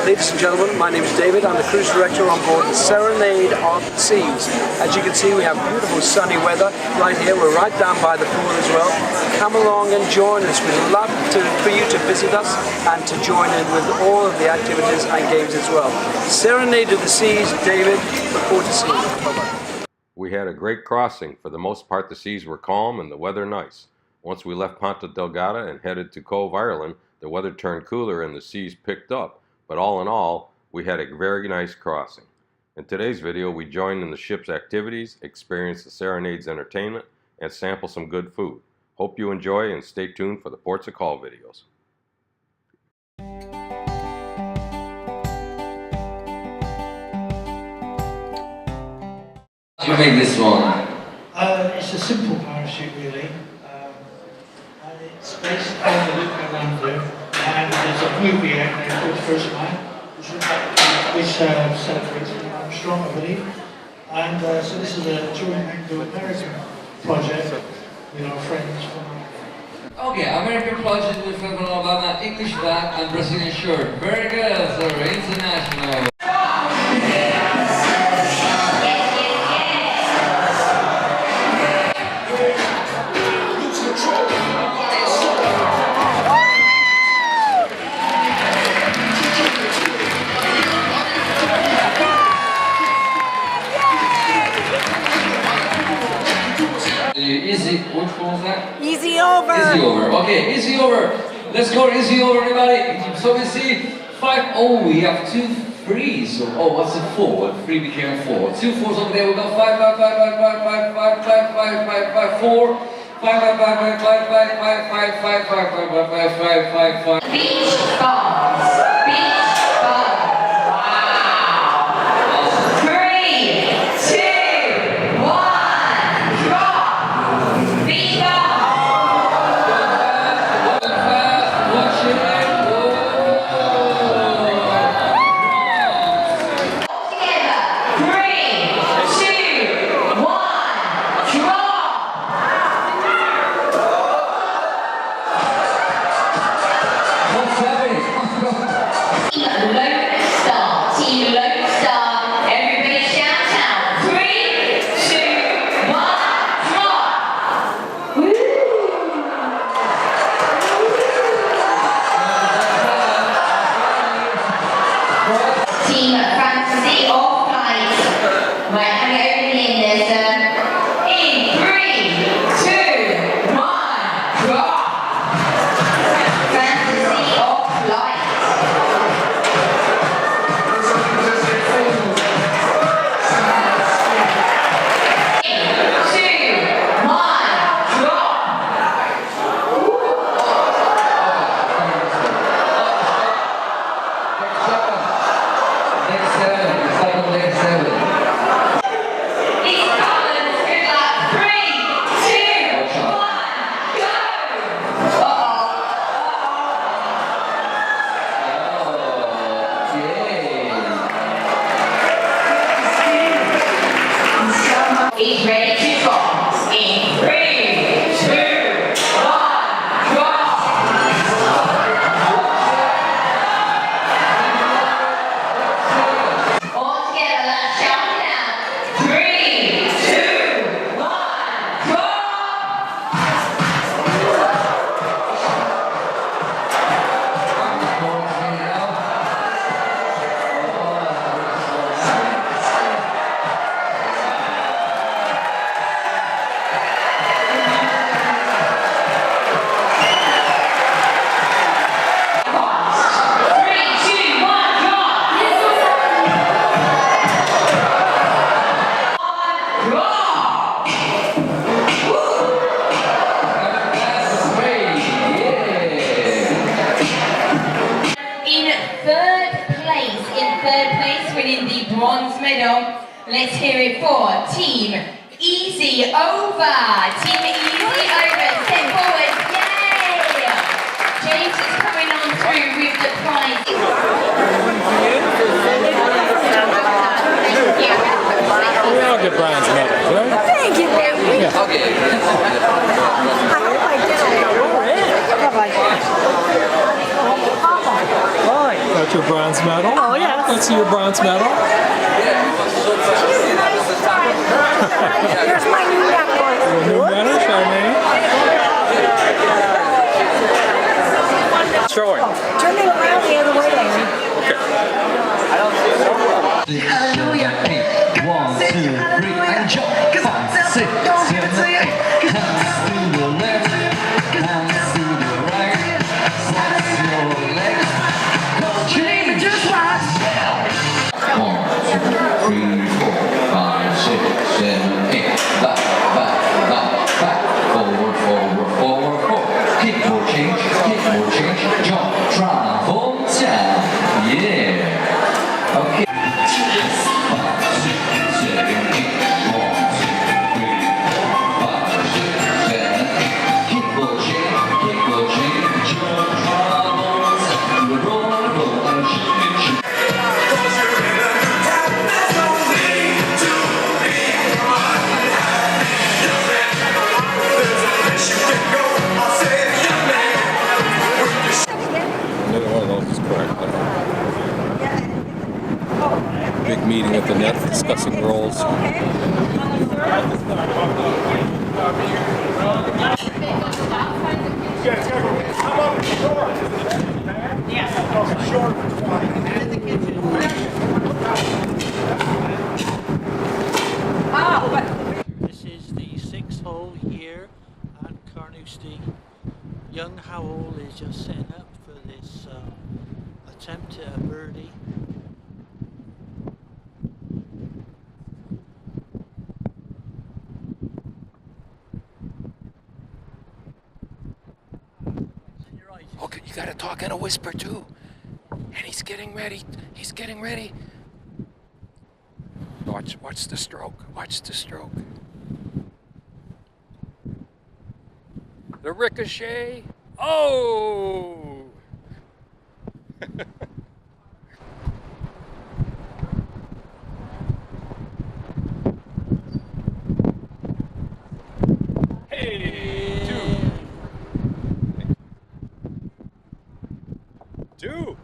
Ladies and gentlemen, my name is David. I'm the cruise director on board the Serenade of the Seas. As you can see, we have beautiful sunny weather right here. We're right down by the pool as well. Come along and join us. We'd love for you to visit us and to join in with all of the activities and games as well. Serenade of the Seas, David. Look forward to seeing you. Bye-bye. We had a great crossing. For the most part, the seas were calm and the weather nice. Once we left Ponta Delgada and headed to Cove, Ireland, the weather turned cooler and the seas picked up. But all in all, we had a very nice crossing. In today's video, we joined in the ship's activities, experienced the Serenade's entertainment, and sample some good food. Hope you enjoy and stay tuned for the Ports of Call videos. You make this one? It's a simple parachute really, and it's based on the look around there, and there's a movie out there called First Man, which celebrates Neil Armstrong, I believe, and so this is a joint Anglo-American project with our friends from... Okay, American project with from Alabama, English flag and Brazilian shirt. Very good, so we're international. Easy, which one was that? Easy over. Easy over. Okay, easy over. Let's go easy over, everybody. So we see 5. Oh, we have 2 3s. So, oh, what's a 4? 3 became 4. 2 4s over there. We got 5 5 5 5 5 5 5 5 5 5 4. 5 5 5 5 5 5 5 5 5 5 5 5 5 5. Beach balls. Beach balls. Wow. 3, 2, 1. Drop. Beach balls. He's ready to drop in 3, 2, 1, drop! All together, let's shout it out. 3, 2, 1, drop! Third place winning the bronze medal. Let's hear it for Team Easy Over. Team Easy Over, step forward, yay! James is coming on through with the prize. We all get bronze medals, right? Thank you, baby. Yeah. Okay. I hope I did. Bye-bye. Got your bronze medal. Oh, yes. Let's see your bronze medal. Here's my new necklace. Your new medal, Serenade. Show it. Turn it around the other way, Amy. Hallelujah. 1, 2, 3, and jump. 5, 6, 7, 8. Hands to the left, hands to the right. Cross your legs. Go change, just watch. 1, 2, 3, 4, 5, 6, 7, 8. Back, back, back, back. Forward, forward, forward, forward. Kick more change, jump, travel down. Yeah. Okay. 5, 6, 7, 8. 1, 2, 3, 4, 5, 6, 7, 8. Kick more change, jump, travel down. Roll, roll, and shake. Another one of those is correct. Big meeting at the net discussing roles. This is the 6th hole here at Carnoustie. Young Howell is just setting up for this attempt at a birdie. Okay, you gotta talk in a whisper too. And he's getting ready. He's getting ready. Watch the stroke. Watch the stroke. The ricochet. Oh! Hey, two.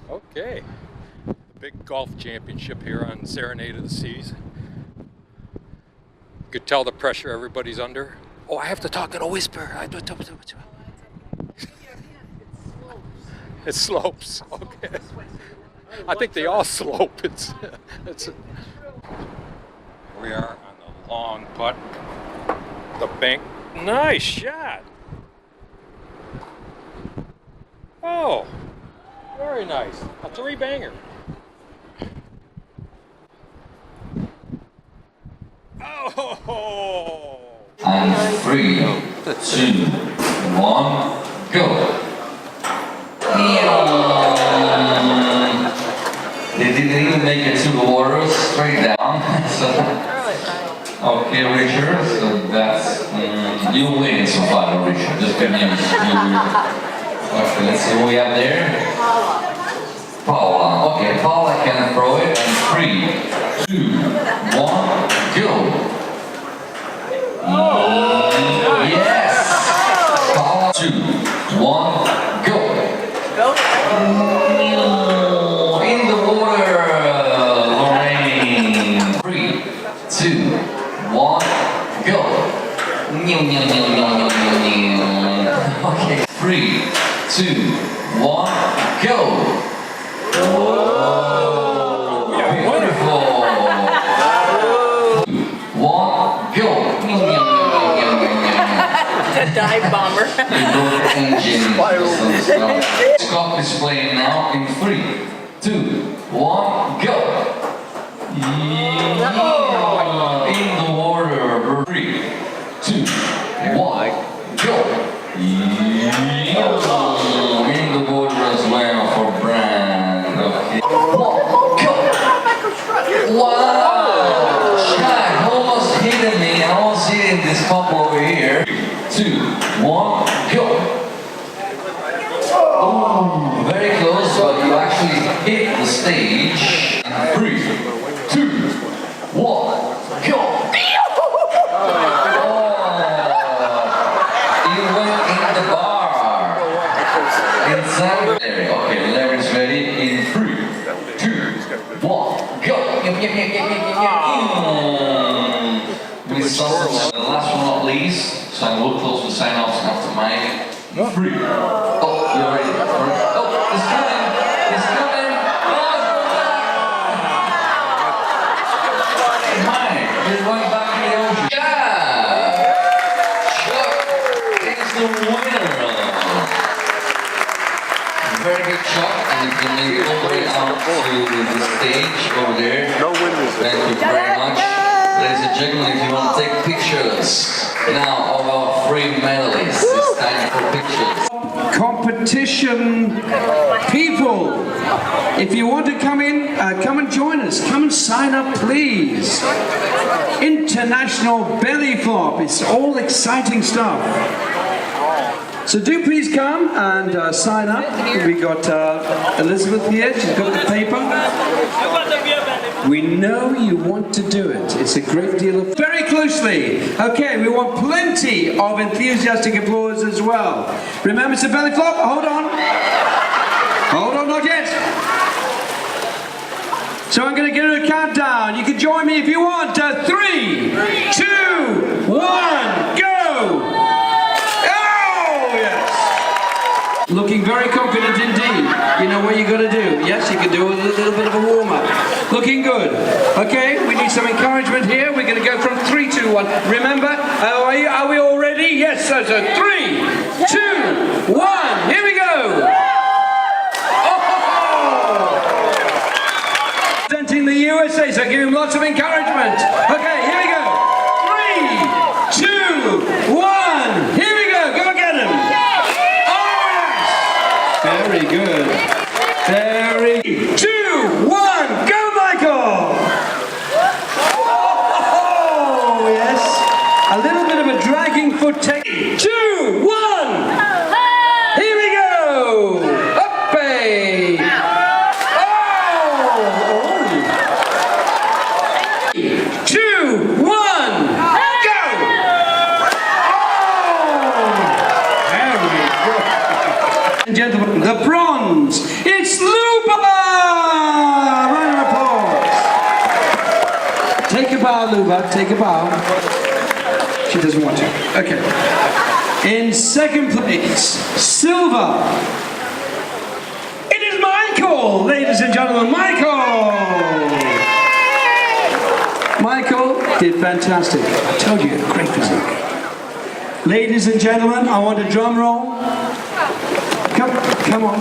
Okay. The big golf championship here on Serenade of the Seas. You could tell the pressure everybody's under. Oh, I have to talk in a whisper. It slopes. Okay. I think they all slope. We are on the long putt. The bank. Nice shot. Oh, very nice. A 3-banger. Oh. And 3, 2, 1, go. They didn't even make it to the water, straight down. Okay, Richard, so that's you win so far, Richard. Just good news. Okay, let's see what we have there. Paula. Okay, Paula can throw it. And 3, 2, 1, go. Yes! Paula, 2, 1, go. In the water, Lorraine. 3, 2, 1, go. Okay, 3, 2, 1, go. Whoa! Beautiful. 1, go. Dive bomber. Scott is playing now in 3, 2, 1, go. In the water. 3, 2, 1, go. In the water as well for Brand. Okay. 1, go. Wow! Shaq almost hit me. I almost hit this couple over here. 2, 1, go. Oh, very close, but you actually hit the stage. 3, 2, 1, go. You went in the bar. Inside there. Okay, Larry. ready in 3, 2, 1, go! We start the last one not least, so I'm a little close to sign off after mine. 3. Oh, you're ready. Oh, it's coming! It's coming! Oh, mine! You're going back in the ocean. Yeah! Chuck is the winner! Very good shot, and you can make it all the way out to the stage over there. No winners. Thank you very much. Ladies and gentlemen, if you want to take pictures now of our 3 medalists, it's time for pictures. Competition people, if you want to come in, come and join us. Come and sign up, please. International belly flop. It's all exciting stuff. So do please come and sign up. We got Elizabeth here. She's got the paper. We know you want to do it. It's a great deal of... Very closely. Okay, we want plenty of enthusiastic applause as well. Remember, it's a belly flop. Hold on. Hold on, not yet. So I'm going to give you a countdown. You can join me if you want. 3, 2, 1, go! Looking very confident indeed. You know what you got to do. Yes, you can do a little bit of a warm-up. Looking good. Okay, we need some encouragement here. We're going to go from 3, 2, 1. Remember, are we all ready? Yes, so 3, 2, 1. Here we go. Oh! Presenting the USA, so give him lots of encouragement. Okay, here we go. 3, 2, 1. Here we go. Go get him. Very good. Very 2, 1, go Michael! Oh, yes. A little bit of a dragging foot take. 2, 1! Here we go! Up-ay! Oh! 2, 1! Go! Oh! Very good. And gentlemen, the bronze, it's Luba! Round of applause. Take a bow, Luba, take a bow. She doesn't want to. Okay. In second place, silver. It is Michael, ladies and gentlemen, Michael! Michael did fantastic. I told you, great physique. Ladies and gentlemen, I want a drum roll. Come on.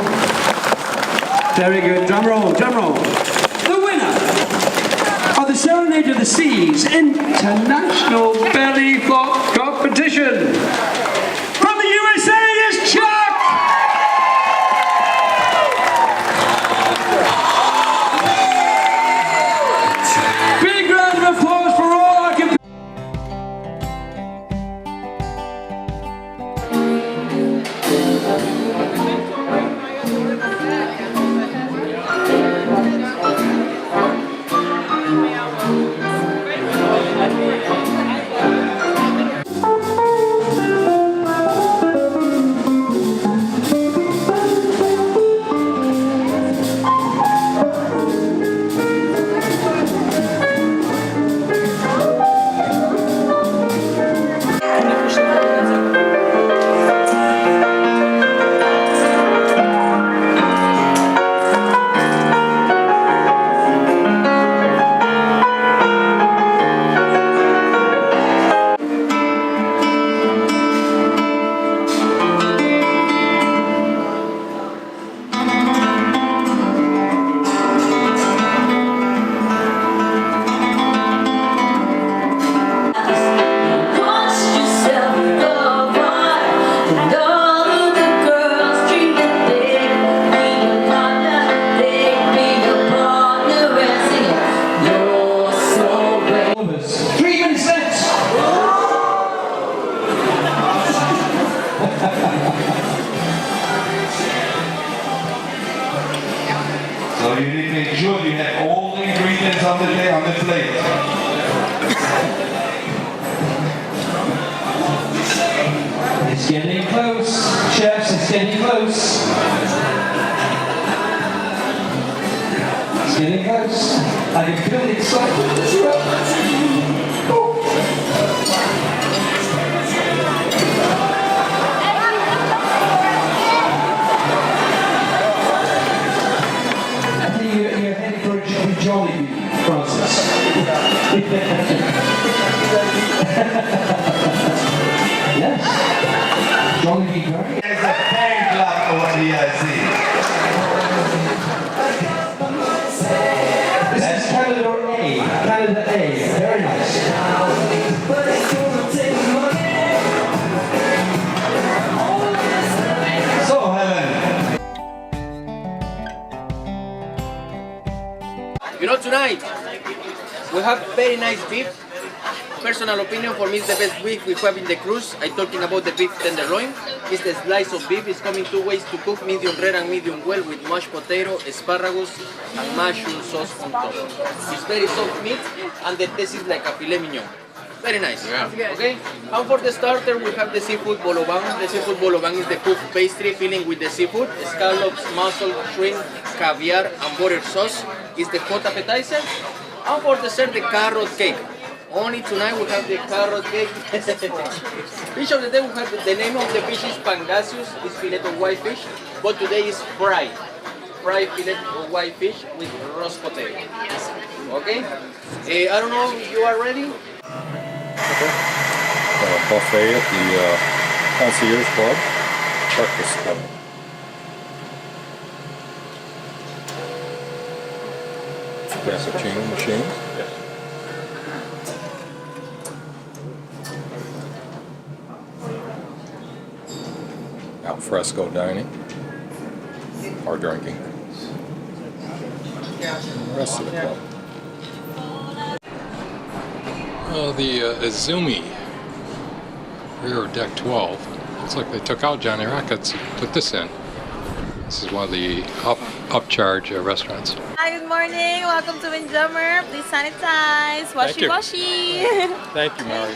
Very good. Drum roll, drum roll. The winner of the Serenade of the Seas International Belly Flop Competition from the USA is Chuck! Big round of applause for all our competitors. So you need to make sure you have all the ingredients on the plate. It's getting close, chefs, it's getting close. It's getting close. I can feel the excitement as well. I think you're heading for a jolly, Francis. Yes. Jolly be great. There's a fan club over here, I see. This is Canada A. Canada A. Very nice. So, Helen. You know, tonight we have very nice beef. Personal opinion, for me, it's the best beef we have in the cruise. I'm talking about the beef tenderloin. It's the slice of beef. It's coming two ways to cook, medium rare and medium well, with mashed potato, asparagus, and mushroom sauce on top. It's very soft meat, and the taste is like a filet mignon. Very nice. Yeah. Okay. And for the starter, we have the seafood bolo bang. The seafood bolo bang is the puff pastry filling with the seafood, scallops, mussel, shrimp, caviar, and butter sauce. Is the hot appetizer. And for dessert, the carrot cake. Only tonight we have the carrot cake. Fish of the day, we have the name of the fish is pangasius, is fillet of white fish, but today is fried. Fried fillet of white fish with roast potato. Okay? I don't know if you are ready. Buffet at the Concierge Club, Breakfast Club. Cappuccino machine. Yes. Al fresco dining. Or drinking. The rest of the club. The Izumi rear deck 12. Looks like they took out Johnny Rockets and put this in. This is one of the upcharge restaurants. Hi, good morning. Welcome to Windjammer. Please sanitize. Washi you. washi. Thank you, Mary.